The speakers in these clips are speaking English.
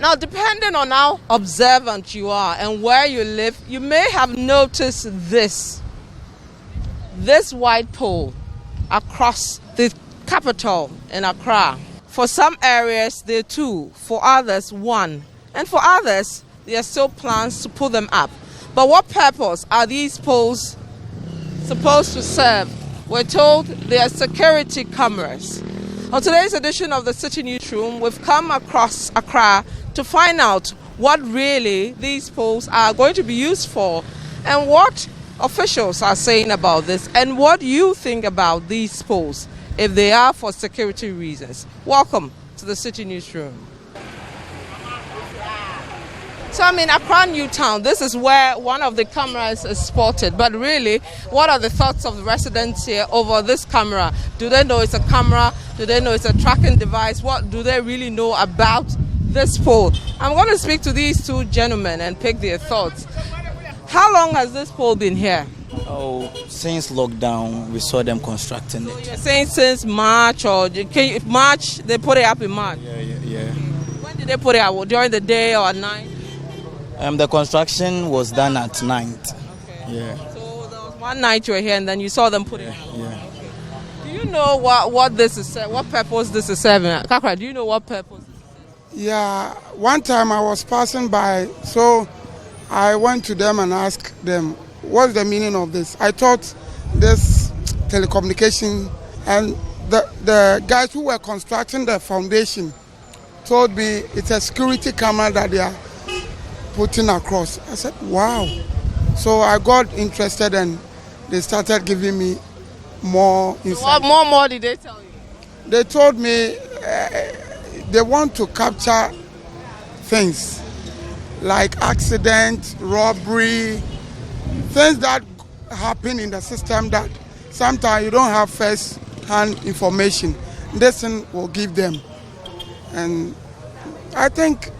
Now, depending on how observant you are and where you live, you may have noticed this white pole across the capital in Accra. For some areas, there are 2. For others, 1. And for others, there are still plans to put them up. But what purpose are these poles supposed to serve? We're told they are security cameras. On today's edition of the Citi Newsroom, we've come across Accra to find out what really these poles are going to be used for and what officials are saying about this and what you think about these poles if they are for security reasons. Welcome to the Citi Newsroom. So I'm in Accra New Town. This is where one of the cameras is spotted. But really, what are the thoughts of the residents here over this camera? Do they know it's a camera? Do they know it's a tracking device? What do they really know about this pole? I'm going to speak to these 2 gentlemen and pick their thoughts. How long has this pole been here? Oh, since lockdown, we saw them constructing it. You're saying since March or March? They put it up in March? Yeah. When did they put it up? During the day or at night? The construction was done at night. Okay. Yeah. So there was one night you were here and then you saw them put it up? Yeah. Okay. Do you know what this is? What purpose this is serving? Kakra, do you know what purpose this is? Yeah, one time I was passing by, so I went to them and asked them, what's the meaning of this? I thought this telecommunication, and the guys who were constructing the foundation told me it's a security camera that they are putting across. I said, wow. So I got interested and they started giving me more insight. What more did they tell you? They told me they want to capture things like accident, robbery, things that happen in the system that sometimes you don't have first-hand information. This thing will give them. And I think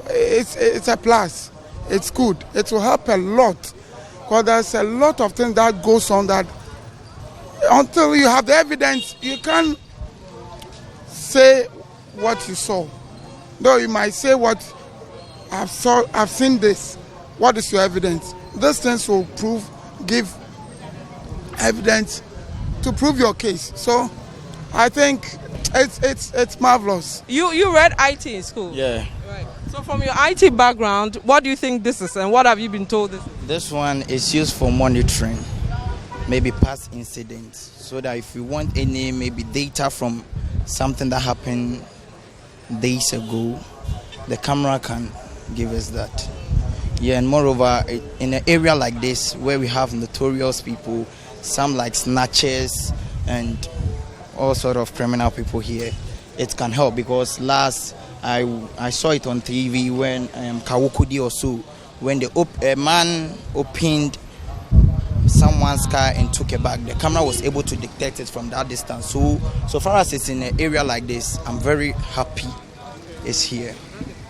it's a plus. It's good. It will help a lot because there's a lot of things that goes on that until you have the evidence, you can't say what you saw. Though you might say what I've seen this. What is your evidence? These things will give evidence to prove your case. So I think it's marvelous. You read IT in school? Yeah. Right. So from your IT background, what do you think this is and what have you been told this is? This one is used for monitoring, maybe past incidents, so that if you want any maybe data from something that happened days ago, the camera can give us that. Yeah, and moreover, in an area like this where we have notorious people, some like snatchers and all sort of criminal people here, it can help because last I saw it on TV when Kawukudi or so, when a man opened someone's car and took a bag, the camera was able to detect it from that distance. So far as it's in an area like this, I'm very happy it's here.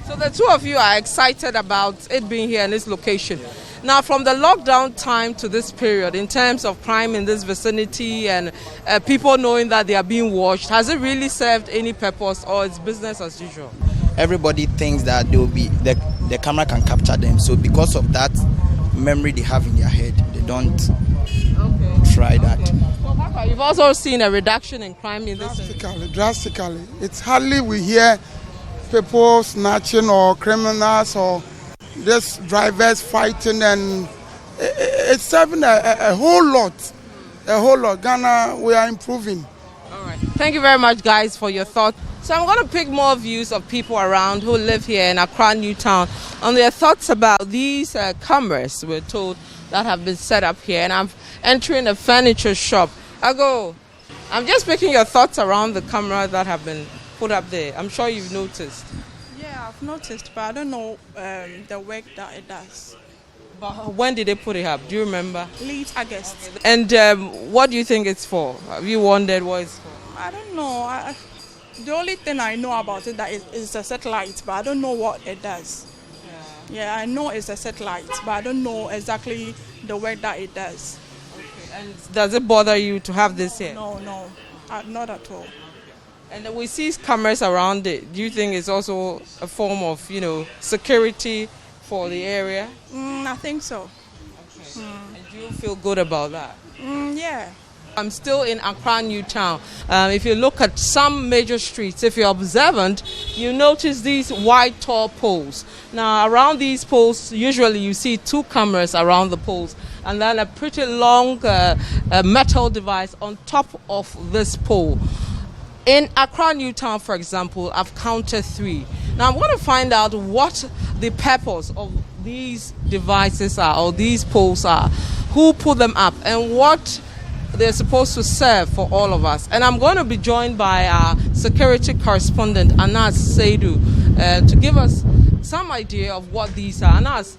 So the 2 of you are excited about it being here in this location. Now, from the lockdown time to this period, in terms of crime in this vicinity and people knowing that they are being watched, has it really served any purpose or it's business as usual? Everybody thinks that the camera can capture them. So because of that memory they have in their head, they don't try that. Okay. So you've also seen a reduction in crime in this area? Drastically. It's hardly we hear people snatching or criminals or just drivers fighting, and it's serving a whole lot. Ghana, we are improving. All right. Thank you very much, guys, for your thoughts. So I'm going to pick more views of people around who live here in Accra New Town on their thoughts about these cameras, we're told, that have been set up here. And I'm entering a furniture shop. I'm just picking your thoughts around the cameras that have been put up there. I'm sure you've noticed. Yeah, I've noticed, but I don't know the work that it does. But when did they put it up? Do you remember? Late August. And what do you think it's for? Have you wondered what it's for? I don't know. The only thing I know about it that it's a satellite, but I don't know what it does. Yeah, I know it's a satellite, but I don't know exactly the work that it does. Okay. And does it bother you to have this here? No, not at all. And we see cameras around it. Do you think it's also a form of, security for the area? I think so. Okay. And do you feel good about that? Yeah. I'm still in Accra New Town. If you look at some major streets, if you're observant, you notice these wide, tall poles. Now, around these poles, usually you see 2 cameras around the poles, and then a pretty long metal device on top of this pole. In Accra New Town, for example, I've counted 3. Now, I'm going to find out what the purpose of these devices are, or these poles are, who put them up, and what they're supposed to serve for all of us. And I'm going to be joined by our security correspondent, Anas Saidu, to give us some idea of what these are. Anas,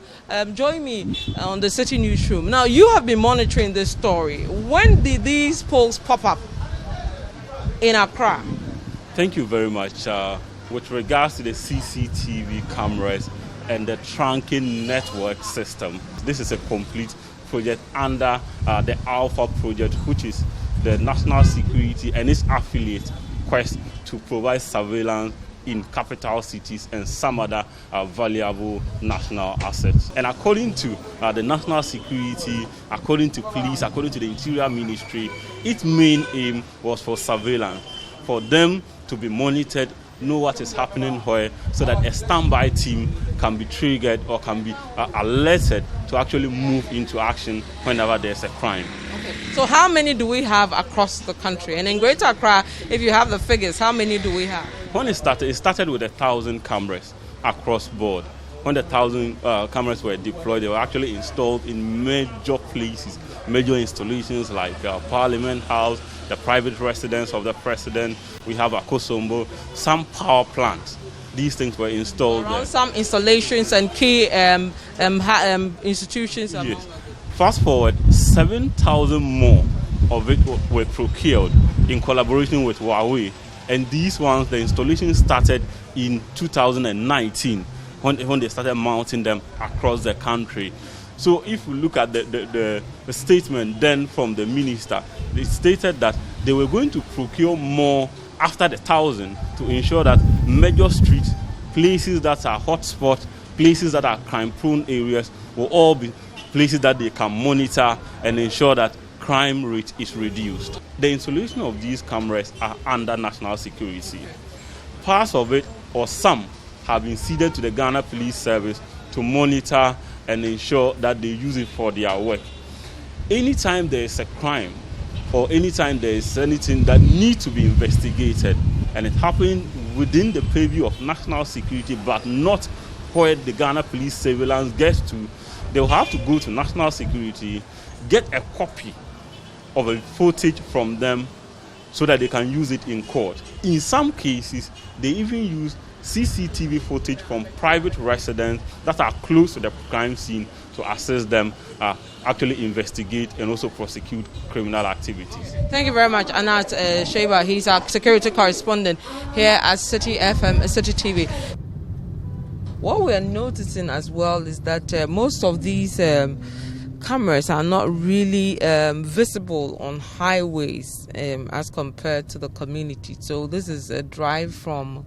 join me on the Citi Newsroom. Now, you have been monitoring this story. When did these poles pop up in Accra? Thank you very much. With regards to the CCTV cameras and the trunking network system, this is a complete project under the Alpha project, which is the national security and its affiliate quest to provide surveillance in capital cities and some other valuable national assets. And according to the national security, according to police, according to the Interior Ministry, its main aim was for surveillance, for them to be monitored, know what is happening where, so that a standby team can be triggered or can be alerted to actually move into action whenever there's a crime. Okay. So how many do we have across the country? And in Greater Accra, if you have the figures, how many do we have? When it started with 1,000 cameras across board. When the 1,000 cameras were deployed, they were actually installed in major places, major installations like Parliament House, the private residence of the president. We have Akosombo, some power plants. These things were installed around there. Some installations and key institutions. Yes. Fast forward, 7,000 more of it were procured in collaboration with Huawei. And these ones, the installation started in 2019 when they started mounting them across the country. So if we look at the statement then from the minister, they stated that they were going to procure more after the 1,000 to ensure that major streets, places that are hotspots, places that are crime-prone areas will all be places that they can monitor and ensure that crime rate is reduced. The installation of these cameras are under national security. Parts of it, or some, have been ceded to the Ghana Police Service to monitor and ensure that they use it for their work. Anytime there is a crime or anytime there is anything that needs to be investigated and it happened within the purview of national security but not where the Ghana Police surveillance gets to, they will have to go to national security, get a copy of a footage from them so that they can use it in court. In some cases, they even use CCTV footage from private residents that are close to the crime scene to assist them actually investigate and also prosecute criminal activities. Thank you very much, Anat Sheba. He's our security correspondent here at Citi FM, Citi TV. What we are noticing as well is that most of these cameras are not really visible on highways as compared to the community. So this is a drive from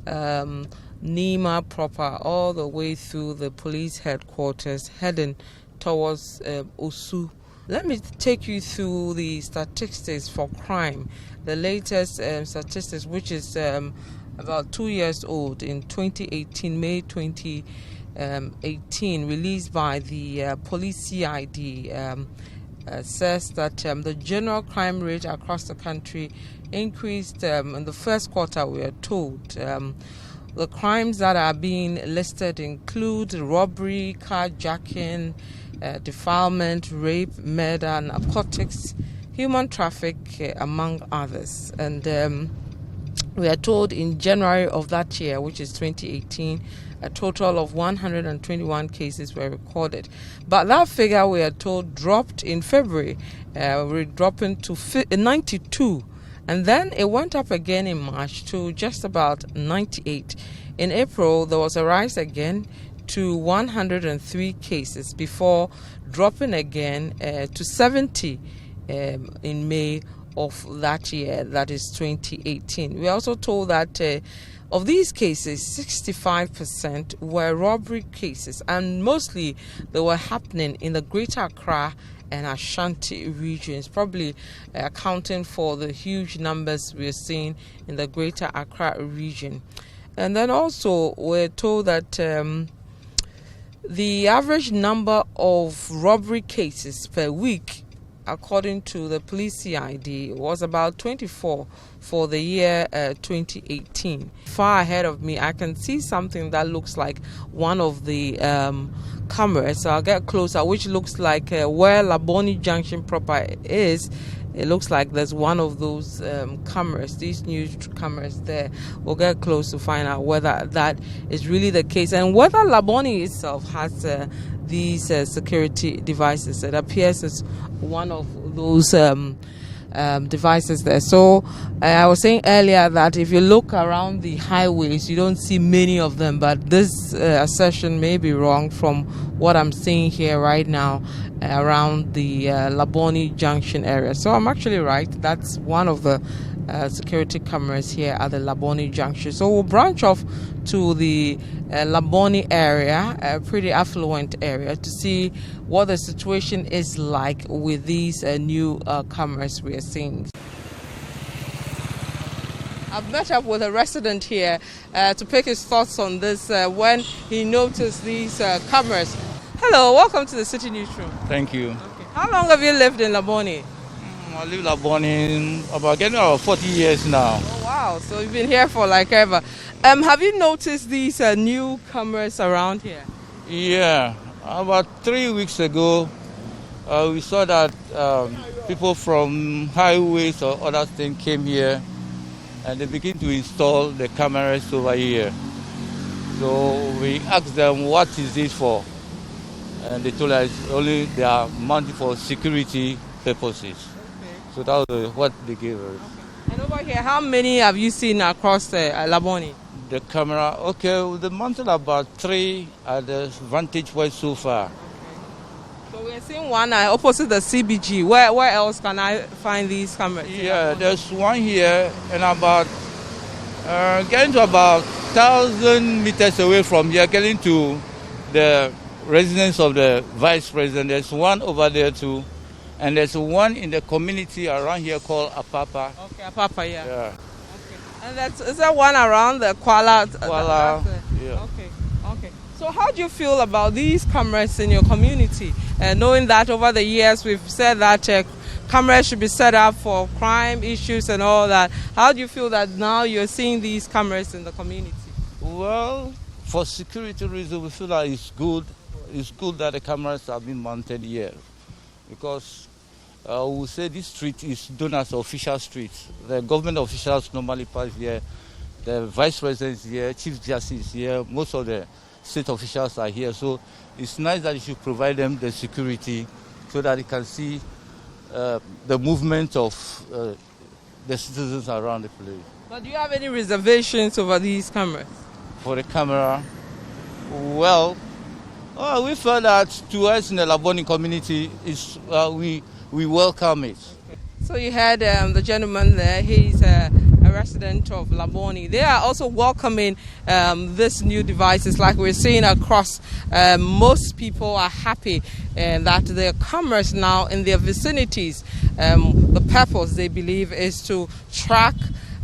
Nima proper all the way through the police headquarters heading towards Osu. Let me take you through the statistics for crime. The latest statistics, which is about 2 years old, in 2018, May 2018, released by the police CID, says that the general crime rate across the country increased in the first quarter, we are told. The crimes that are being listed include robbery, carjacking, defilement, rape, murder, narcotics, human trafficking, among others. And we are told in January of that year, which is 2018, a total of 121 cases were recorded. But that figure, we are told, dropped in February. We're dropping to 92. And then it went up again in March to just about 98. In April, there was a rise again to 103 cases before dropping again to 70 in May of that year, that is 2018. We are also told that of these cases, 65% were robbery cases, and mostly they were happening in the Greater Accra and Ashanti regions, probably accounting for the huge numbers we're seeing in the Greater Accra region. And then also we're told that the average number of robbery cases per week, according to the police CID, was about 24 for the year 2018. Far ahead of me, I can see something that looks like one of the cameras. So I'll get closer, which looks like where Laboni Junction proper is. It looks like there's one of those cameras, these new cameras there. We'll get close to find out whether that is really the case and whether Laboni itself has these security devices. It appears as one of those devices there. So I was saying earlier that if you look around the highways, you don't see many of them, but this assertion may be wrong from what I'm seeing here right now around the Laboni Junction area. So I'm actually right. That's one of the security cameras here at the Laboni Junction. So we'll branch off to the Laboni area, a pretty affluent area, to see what the situation is like with these new cameras we are seeing. I've met up with a resident here to pick his thoughts on this when he noticed these cameras. Hello, welcome to the Citi Newsroom. Thank you. Okay. How long have you lived in Laboni? I live in Laboni about 40 years now. Oh wow, so you've been here for like ever. Have you noticed these new cameras around here? Yeah, about 3 weeks ago, we saw that people from highways or other things came here and they began to install the cameras over here. So we asked them, what is this for? And they told us only they are mounted for security purposes. Okay. So that was what they gave us. Okay. And over here, how many have you seen across Laboni? The camera, okay, they mounted about 3 at the vantage point so far. Okay. So we're seeing one opposite the CBG. Where else can I find these cameras? Yeah, there's one here and about getting to about 1,000 meters away from here, getting to the residence of the vice president. There's one over there too, and there's one in the community around here called Apapa. Okay, Apapa, yeah. Yeah. Okay. And is there one around the Kuala? Yeah. Okay. So how do you feel about these cameras in your community? Knowing that over the years we've said that cameras should be set up for crime issues and all that. How do you feel that now you're seeing these cameras in the community? Well, for security reasons, we feel that it's good. It's good that the cameras have been mounted here, because we say this street is known as official street. The government officials normally pass here. The vice president is here, chief justice is here, most of the state officials are here. So it's nice that you should provide them the security so that they can see the movement of the citizens around the place. But do you have any reservations over these cameras? For the camera, well, we felt that to us in the Laboni community, we welcome it. Okay. So you had the gentleman there, he's a resident of Laboni. They are also welcoming this new devices like we're seeing across. Most people are happy that there are cameras now in their vicinities. The purpose, they believe, is to track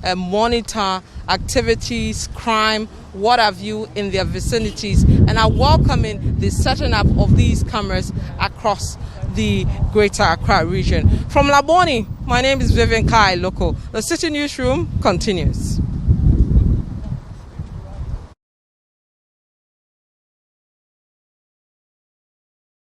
and monitor activities, crime, what have you in their vicinities, and are welcoming the setting up of these cameras across the Greater Accra region. From Laboni, my name is Vivian Kai Loco. The Citi Newsroom continues.